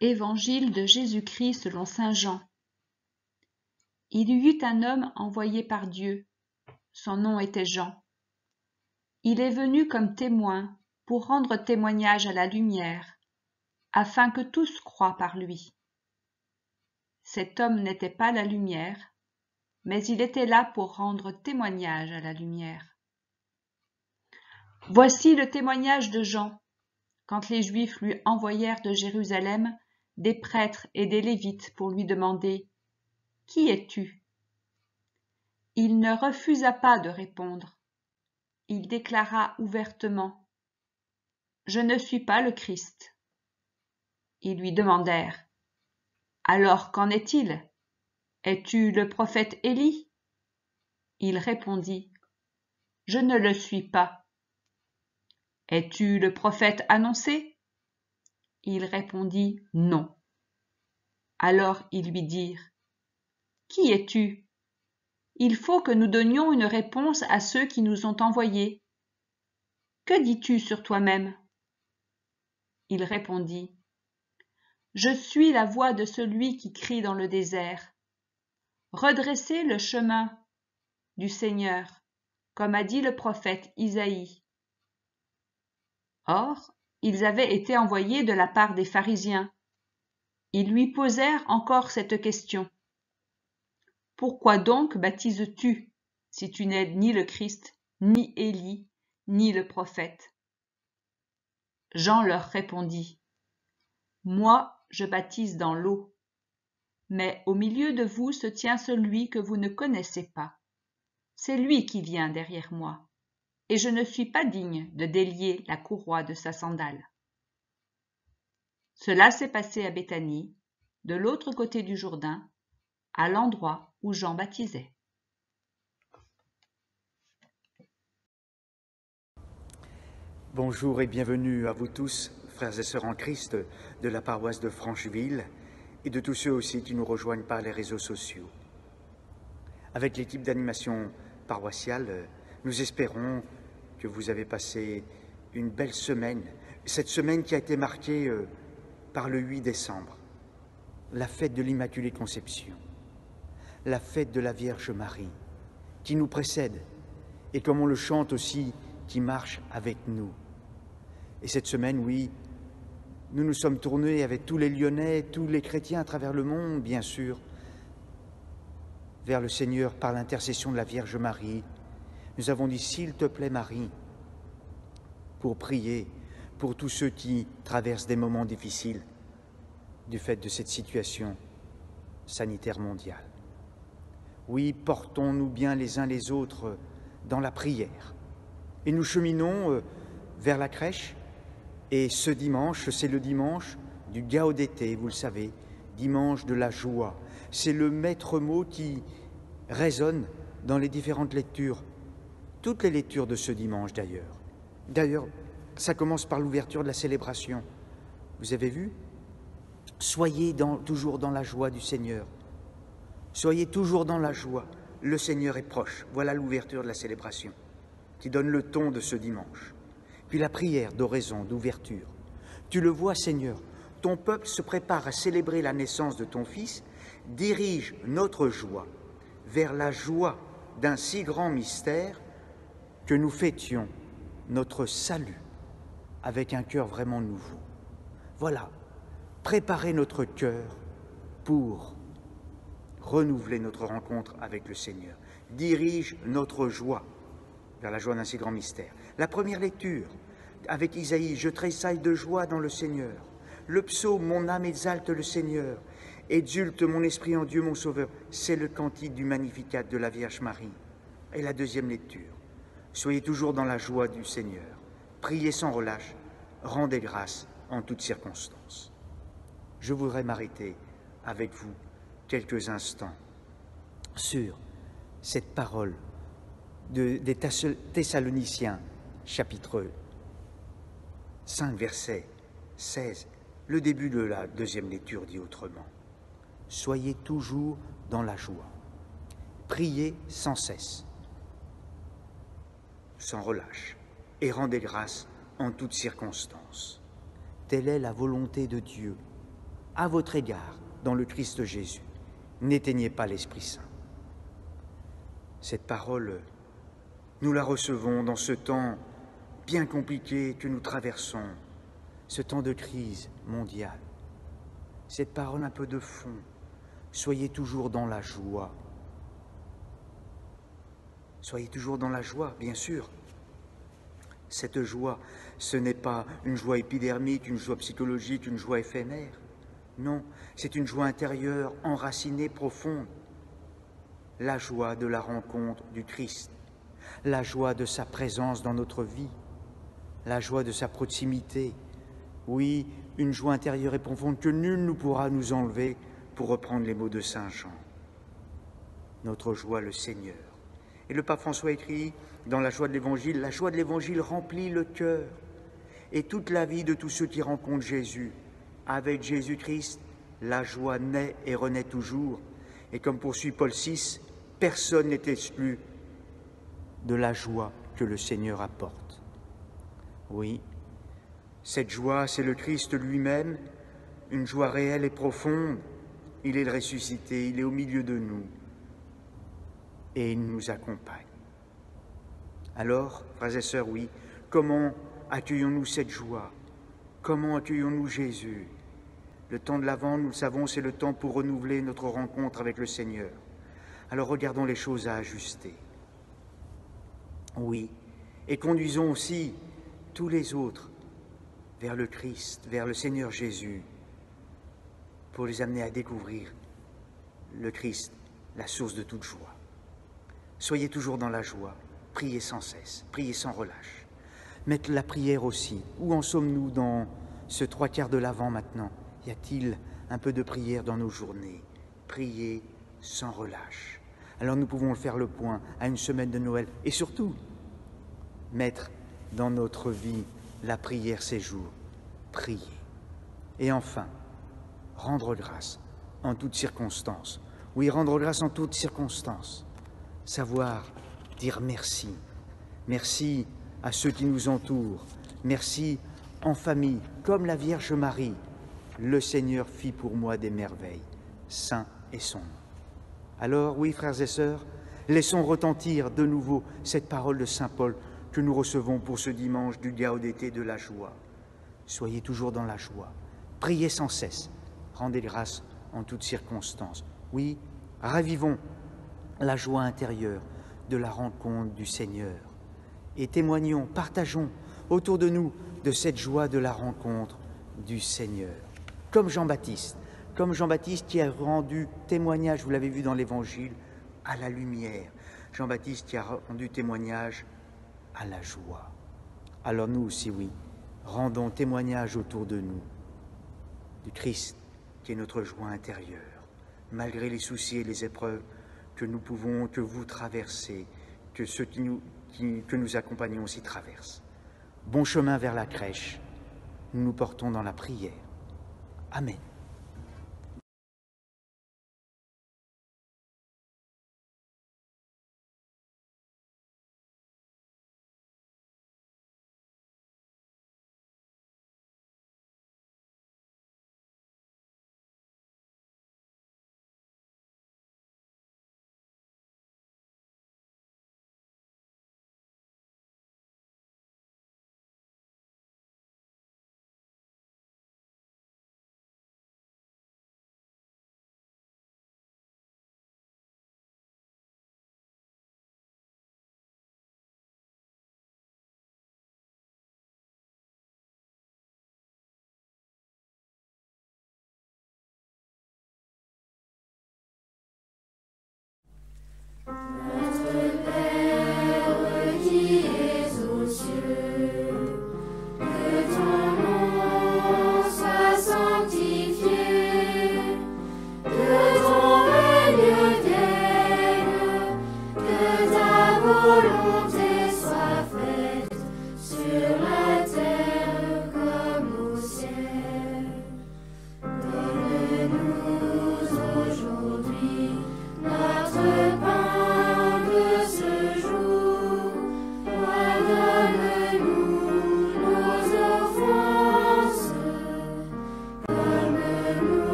Évangile de Jésus-Christ selon saint Jean. Il y eut un homme envoyé par Dieu. Son nom était Jean. Il est venu comme témoin pour rendre témoignage à la lumière, afin que tous croient par lui. Cet homme n'était pas la lumière, mais il était là pour rendre témoignage à la lumière. Voici le témoignage de Jean, quand les Juifs lui envoyèrent de Jérusalem des prêtres et des Lévites pour lui demander « Qui es-tu » Il ne refusa pas de répondre. Il déclara ouvertement « Je ne suis pas le Christ ». Ils lui demandèrent « Alors qu'en est-il? Es-tu le prophète Élie ?» Il répondit « Je ne le suis pas. » « Es-tu le prophète annoncé ?» Il répondit « Non. » Alors ils lui dirent « Qui es-tu ? Il faut que nous donnions une réponse à ceux qui nous ont envoyés. Que dis-tu sur toi-même » Il répondit « Je suis la voix de celui qui crie dans le désert. Redressez le chemin du Seigneur, comme a dit le prophète Isaïe. » Or, ils avaient été envoyés de la part des pharisiens. Ils lui posèrent encore cette question. « Pourquoi donc baptises-tu, si tu n'es ni le Christ, ni Élie, ni le prophète ?» Jean leur répondit. « Moi, je baptise dans l'eau. Mais au milieu de vous se tient celui que vous ne connaissez pas. C'est lui qui vient derrière moi, et je ne suis pas digne de délier la courroie de sa sandale. » Cela s'est passé à Béthanie, de l'autre côté du Jourdain, à l'endroit où Jean baptisait. Bonjour et bienvenue à vous tous, frères et sœurs en Christ de la paroisse de Francheville et de tous ceux aussi qui nous rejoignent par les réseaux sociaux. Avec l'équipe d'animation paroissiale, nous espérons que vous avez passé une belle semaine, cette semaine qui a été marquée par le 8 décembre, la fête de l'Immaculée Conception, la fête de la Vierge Marie, qui nous précède et comme on le chante aussi, qui marche avec nous. Et cette semaine, oui, nous nous sommes tournés avec tous les Lyonnais, tous les chrétiens à travers le monde, bien sûr, vers le Seigneur par l'intercession de la Vierge Marie. Nous avons dit, s'il te plaît Marie, pour prier pour tous ceux qui traversent des moments difficiles du fait de cette situation sanitaire mondiale. Oui, portons-nous bien les uns les autres dans la prière. Et nous cheminons vers la crèche. Et ce dimanche, c'est le dimanche du Gaudete, vous le savez, dimanche de la joie. C'est le maître mot qui résonne dans les différentes lectures, toutes les lectures de ce dimanche d'ailleurs. D'ailleurs, ça commence par l'ouverture de la célébration. Vous avez vu? Soyez toujours dans la joie du Seigneur. Soyez toujours dans la joie. Le Seigneur est proche. Voilà l'ouverture de la célébration qui donne le ton de ce dimanche. Puis la prière d'oraison, d'ouverture. Tu le vois, Seigneur, ton peuple se prépare à célébrer la naissance de ton Fils, dirige notre joie vers la joie d'un si grand mystère que nous fêtions notre salut avec un cœur vraiment nouveau. Voilà, préparer notre cœur pour renouveler notre rencontre avec le Seigneur. Dirige notre joie vers la joie d'un si grand mystère. La première lecture, avec Isaïe, je tressaille de joie dans le Seigneur. Le psaume, mon âme exalte le Seigneur. Exulte mon esprit en Dieu mon Sauveur. C'est le cantique du Magnificat de la Vierge Marie. Et la deuxième lecture, soyez toujours dans la joie du Seigneur. Priez sans relâche, rendez grâce en toutes circonstances. Je voudrais m'arrêter avec vous quelques instants sur cette parole des Thessaloniciens, chapitre 5, verset 16. Le début de la deuxième lecture dit autrement. Soyez toujours dans la joie. Priez sans cesse, sans relâche, et rendez grâce en toutes circonstances. Telle est la volonté de Dieu, à votre égard dans le Christ Jésus. N'éteignez pas l'Esprit Saint. Cette parole, nous la recevons dans ce temps bien compliqué que nous traversons, ce temps de crise mondiale. Cette parole un peu de fond, soyez toujours dans la joie. Soyez toujours dans la joie, bien sûr. Cette joie, ce n'est pas une joie épidermique, une joie psychologique, une joie éphémère. Non, c'est une joie intérieure, enracinée, profonde. La joie de la rencontre du Christ, la joie de sa présence dans notre vie, la joie de sa proximité. Oui, une joie intérieure et profonde que nul ne pourra nous enlever, pour reprendre les mots de saint Jean. Notre joie, le Seigneur. Et le pape François écrit dans la joie de l'Évangile remplit le cœur et toute la vie de tous ceux qui rencontrent Jésus. Avec Jésus-Christ, la joie naît et renaît toujours. Et comme poursuit Paul VI, personne n'est exclu de la joie que le Seigneur apporte. Oui, cette joie, c'est le Christ lui-même, une joie réelle et profonde. Il est le ressuscité, il est au milieu de nous et il nous accompagne. Alors, frères et sœurs, oui, comment accueillons-nous cette joie? Comment accueillons-nous Jésus? Le temps de l'Avent, nous le savons, c'est le temps pour renouveler notre rencontre avec le Seigneur. Alors regardons les choses à ajuster. Oui, et conduisons aussi tous les autres vers le Christ, vers le Seigneur Jésus, pour les amener à découvrir le Christ, la source de toute joie. Soyez toujours dans la joie, priez sans cesse, priez sans relâche. Mettez la prière aussi. Où en sommes-nous dans ce 3/4 de l'Avent maintenant? Y a-t-il un peu de prière dans nos journées? Priez sans relâche. Alors nous pouvons faire le point à une semaine de Noël et surtout mettre dans notre vie la prière ces jours. Prier. Et enfin, rendre grâce en toutes circonstances. Oui, rendre grâce en toutes circonstances. Savoir dire merci. Merci à ceux qui nous entourent. Merci en famille, comme la Vierge Marie. Le Seigneur fit pour moi des merveilles. Saint est son nom. Alors, oui, frères et sœurs, laissons retentir de nouveau cette parole de saint Paul que nous recevons pour ce dimanche du Gaudete de la joie. Soyez toujours dans la joie. Priez sans cesse. Rendez grâce en toutes circonstances. Oui, ravivons la joie intérieure de la rencontre du Seigneur. Et témoignons, partageons autour de nous de cette joie de la rencontre du Seigneur. Comme Jean-Baptiste qui a rendu témoignage, vous l'avez vu dans l'Évangile, à la lumière. Jean-Baptiste qui a rendu témoignage à la joie. Alors nous aussi, oui, rendons témoignage autour de nous du Christ qui est notre joie intérieure, malgré les soucis et les épreuves que vous traversez, que ceux que nous accompagnons aussi traversent. Bon chemin vers la crèche, nous nous portons dans la prière. Amen.